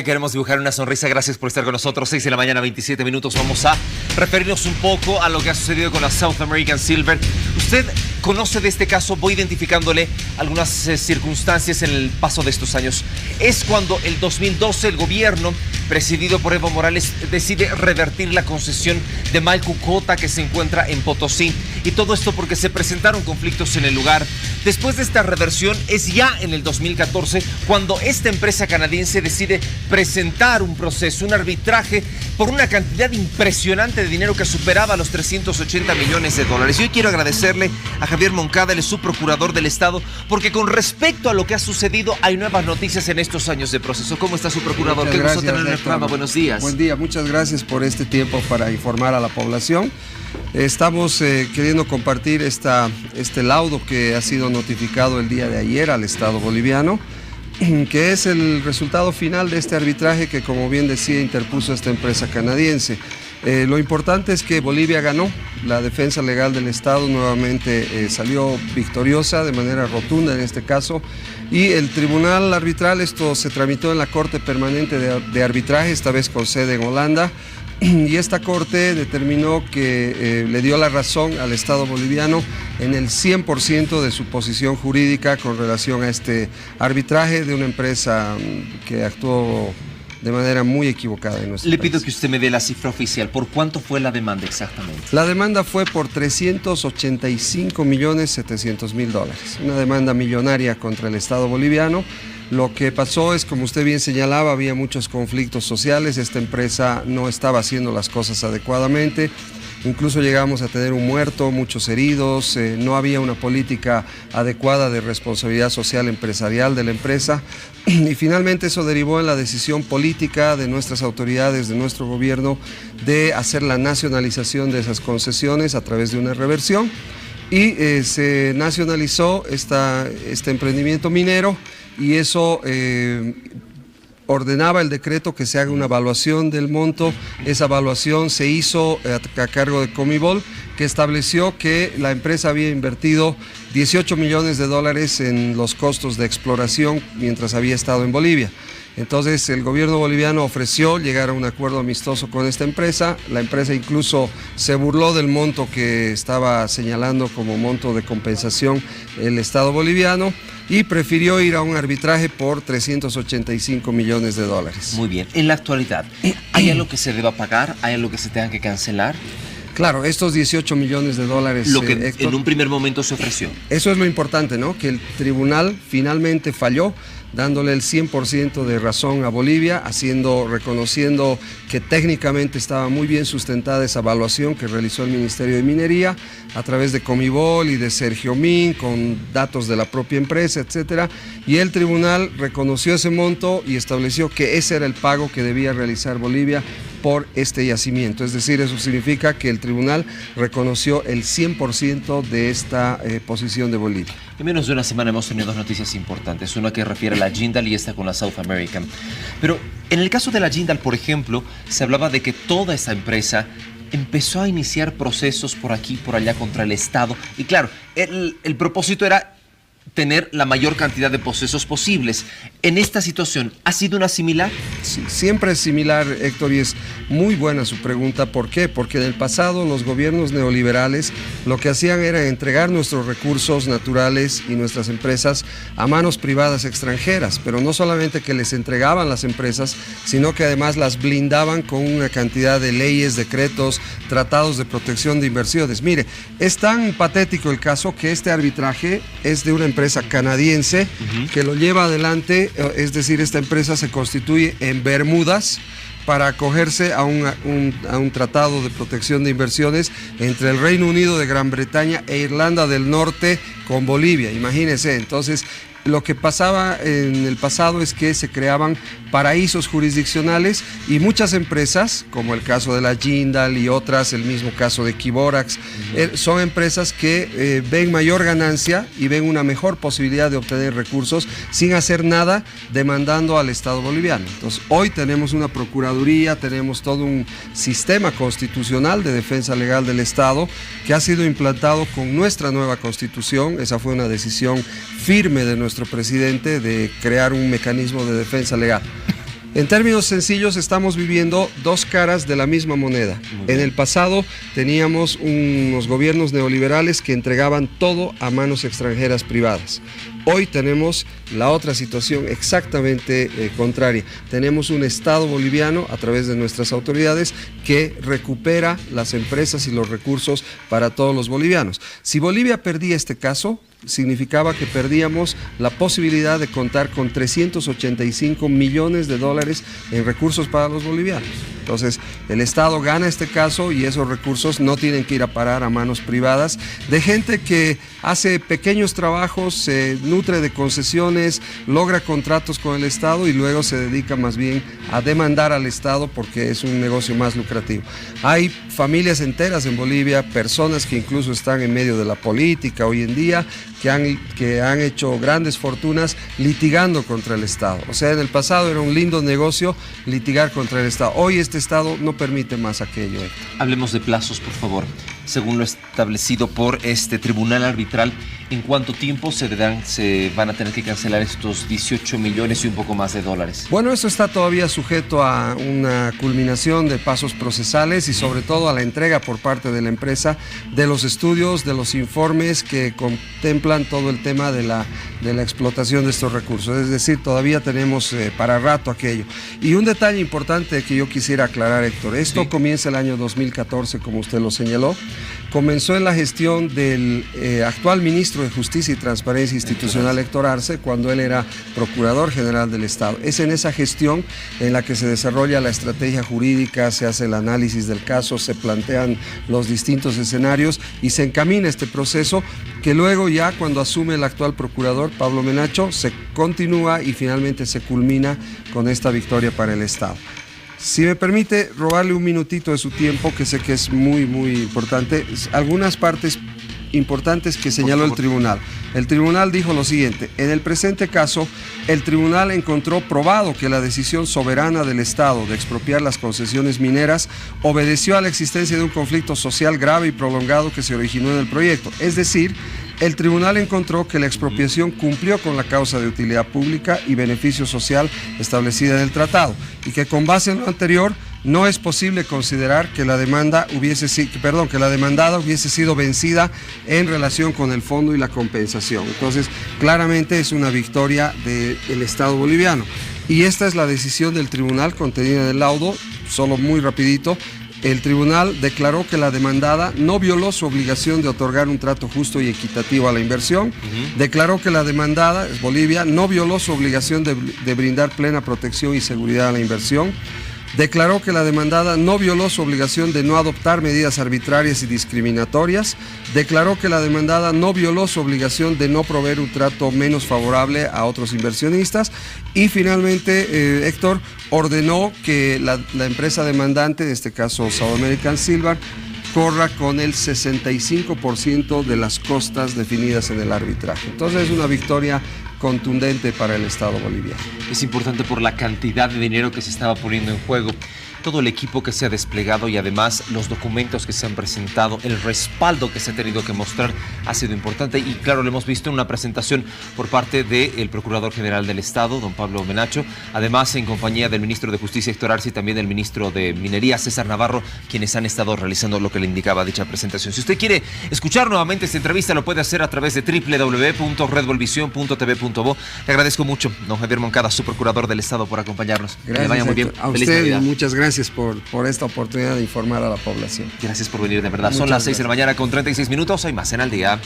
queremos dibujar una sonrisa. Gracias por estar con nosotros. 6 de la mañana, 27 minutos. Vamos a referirnos un poco a lo que ha sucedido con la South American Silver. Usted conoce de este caso, voy identificándole algunas circunstancias en el paso de estos años. Es cuando el 2012 el gobierno, presidido por Evo Morales, decide revertir la concesión de Malcu Cota que se encuentra en Potosí. Y todo esto porque se presentaron conflictos en el lugar. Después de esta reversión, es ya en el 2014 cuando esta empresa canadiense decide presentar un proceso, un arbitraje por una cantidad impresionante de dinero que superaba los 380 millones de dólares. Y hoy quiero agradecerle a Javier Moncada, él es su procurador del Estado, porque con respecto a lo que ha sucedido hay nuevas noticias en estos años de proceso. ¿Cómo está su procurador? Muchas Qué gusto gracias, tenerlo en el programa. Buenos días. Buen día, muchas gracias por este tiempo para informar a la población. Estamos queriendo compartir este laudo que ha sido notificado el día de ayer al Estado boliviano, que es el resultado final de este arbitraje que, como bien decía, interpuso esta empresa canadiense. Lo importante es que Bolivia ganó, la defensa legal del Estado nuevamente salió victoriosa de manera rotunda en este caso, y el tribunal arbitral, esto se tramitó en la Corte Permanente de Arbitraje, esta vez con sede en Holanda, y esta corte determinó que le dio la razón al Estado boliviano en el 100% de su posición jurídica con relación a este arbitraje de una empresa que actuó de manera muy equivocada en nuestro Le país. pido que usted me dé la cifra oficial. ¿Por cuánto fue la demanda exactamente? La demanda fue por 385.700.000 dólares, una demanda millonaria contra el Estado boliviano. Lo que pasó es, como usted bien señalaba, había muchos conflictos sociales, esta empresa no estaba haciendo las cosas adecuadamente, incluso llegamos a tener un muerto, muchos heridos, no había una política adecuada de responsabilidad social empresarial de la empresa, y finalmente eso derivó en la decisión política de nuestras autoridades, de nuestro gobierno, de hacer la nacionalización de esas concesiones a través de una reversión, y se nacionalizó este emprendimiento minero, y eso ordenaba el decreto que se haga una evaluación del monto. Esa evaluación se hizo a cargo de Comibol, que estableció que la empresa había invertido 18 millones de dólares en los costos de exploración mientras había estado en Bolivia. Entonces el gobierno boliviano ofreció llegar a un acuerdo amistoso con esta empresa. La empresa incluso se burló del monto que estaba señalando como monto de compensación el Estado boliviano y prefirió ir a un arbitraje por 385 millones de dólares. Muy bien. En la actualidad, ¿hay algo que se deba pagar? ¿Hay algo que se tenga que cancelar? Claro, estos 18 millones de dólares, lo que Héctor, en un primer momento se ofreció. Eso es lo importante, ¿no? Que el tribunal finalmente falló, dándole el 100% de razón a Bolivia, reconociendo que técnicamente estaba muy bien sustentada esa evaluación que realizó el Ministerio de Minería a través de Comibol y de Sergio Min, con datos de la propia empresa, etcétera. Y el tribunal reconoció ese monto y estableció que ese era el pago que debía realizar Bolivia por este yacimiento. Es decir, eso significa que el tribunal reconoció el 100% de esta posición de Bolivia. En menos de una semana hemos tenido dos noticias importantes, una que refiere a la Jindal y esta con la South American. Pero en el caso de la Jindal, por ejemplo, se hablaba de que toda esa empresa empezó a iniciar procesos por aquí, por allá contra el Estado. Y claro, el propósito era tener la mayor cantidad de procesos posibles. En esta situación, ¿ha sido una similar? Sí, siempre es similar, Héctor, y es muy buena su pregunta. ¿Por qué? Porque en el pasado los gobiernos neoliberales lo que hacían era entregar nuestros recursos naturales y nuestras empresas a manos privadas extranjeras, pero no solamente que les entregaban las empresas, sino que además las blindaban con una cantidad de leyes, decretos, tratados de protección de inversiones. Mire, es tan patético el caso que este arbitraje es de una empresa canadiense que lo lleva adelante, es decir, esta empresa se constituye en Bermudas para acogerse a un tratado de protección de inversiones entre el Reino Unido de Gran Bretaña e Irlanda del Norte con Bolivia. Imagínense, entonces lo que pasaba en el pasado es que se creaban paraísos jurisdiccionales y muchas empresas, como el caso de la Jindal y otras, el mismo caso de Quiborax, son empresas que ven mayor ganancia y ven una mejor posibilidad de obtener recursos sin hacer nada, demandando al Estado boliviano. Entonces, hoy tenemos una procuraduría, tenemos todo un sistema constitucional de defensa legal del Estado que ha sido implantado con nuestra nueva Constitución. Esa fue una decisión firme de nuestro presidente de crear un mecanismo de defensa legal. En términos sencillos, estamos viviendo dos caras de la misma moneda. En el pasado teníamos unos gobiernos neoliberales que entregaban todo a manos extranjeras privadas. Hoy tenemos la otra situación exactamente contraria. Tenemos un Estado boliviano, a través de nuestras autoridades, que recupera las empresas y los recursos para todos los bolivianos. Si Bolivia perdía este caso, significaba que perdíamos la posibilidad de contar con 385 millones de dólares en recursos para los bolivianos. Entonces, el Estado gana este caso y esos recursos no tienen que ir a parar a manos privadas de gente que hace pequeños trabajos, se nutre de concesiones, logra contratos con el Estado y luego se dedica más bien a demandar al Estado porque es un negocio más lucrativo. Hay familias enteras en Bolivia, personas que incluso están en medio de la política hoy en día, que han hecho grandes fortunas litigando contra el Estado. O sea, en el pasado era un lindo negocio litigar contra el Estado. Hoy este Estado no permite más aquello. Hablemos de plazos, por favor. Según lo establecido por este tribunal arbitral, ¿en cuánto tiempo se van a tener que cancelar estos 18 millones y un poco más de dólares? Bueno, eso está todavía sujeto a una culminación de pasos procesales y sobre todo a la entrega por parte de la empresa de los estudios, de los informes que contemplan todo el tema de la explotación de estos recursos. Es decir, todavía tenemos para rato aquello. Y un detalle importante que yo quisiera aclarar, Héctor, esto comienza el año 2014, como usted lo señaló. Comenzó en la gestión del actual ministro de Justicia y Transparencia Institucional, Héctor Arce, cuando él era Procurador General del Estado. Es en esa gestión en la que se desarrolla la estrategia jurídica, se hace el análisis del caso, se plantean los distintos escenarios y se encamina este proceso que luego ya cuando asume el actual Procurador, Pablo Menacho, se continúa y finalmente se culmina con esta victoria para el Estado. Si me permite robarle un minutito de su tiempo, que sé que es muy, muy importante, algunas partes importantes que señaló el tribunal. El tribunal dijo lo siguiente: en el presente caso, el tribunal encontró probado que la decisión soberana del Estado de expropiar las concesiones mineras obedeció a la existencia de un conflicto social grave y prolongado que se originó en el proyecto. Es decir, el tribunal encontró que la expropiación cumplió con la causa de utilidad pública y beneficio social establecida en el tratado y que con base en lo anterior no es posible considerar que la demandada hubiese sido vencida en relación con el fondo y la compensación. Entonces, claramente es una victoria del Estado boliviano. Y esta es la decisión del tribunal contenida en el laudo. Solo muy rapidito. El tribunal declaró que la demandada no violó su obligación de otorgar un trato justo y equitativo a la inversión. Declaró que la demandada, Bolivia, no violó su obligación de brindar plena protección y seguridad a la inversión. Declaró que la demandada no violó su obligación de no adoptar medidas arbitrarias y discriminatorias. Declaró que la demandada no violó su obligación de no proveer un trato menos favorable a otros inversionistas. Y finalmente, Héctor, ordenó que la empresa demandante, en este caso South American Silver, corra con el 65% de las costas definidas en el arbitraje. Entonces es una victoria contundente para el Estado boliviano. Es importante por la cantidad de dinero que se estaba poniendo en juego, todo el equipo que se ha desplegado y además los documentos que se han presentado, el respaldo que se ha tenido que mostrar ha sido importante y claro, lo hemos visto en una presentación por parte del Procurador General del Estado, don Pablo Menacho, además en compañía del Ministro de Justicia, Héctor Arce, y también del Ministro de Minería, César Navarro, quienes han estado realizando lo que le indicaba dicha presentación. Si usted quiere escuchar nuevamente esta entrevista, lo puede hacer a través de www.redvolvision.tv.bo. Le agradezco mucho, don Javier Moncada, su Procurador del Estado, por acompañarnos. Gracias, que le vaya muy bien. A usted y muchas gracias por esta oportunidad de informar a la población. Gracias por venir, de verdad. Son las 6 de la mañana con 36 minutos. Hay más en Al Día.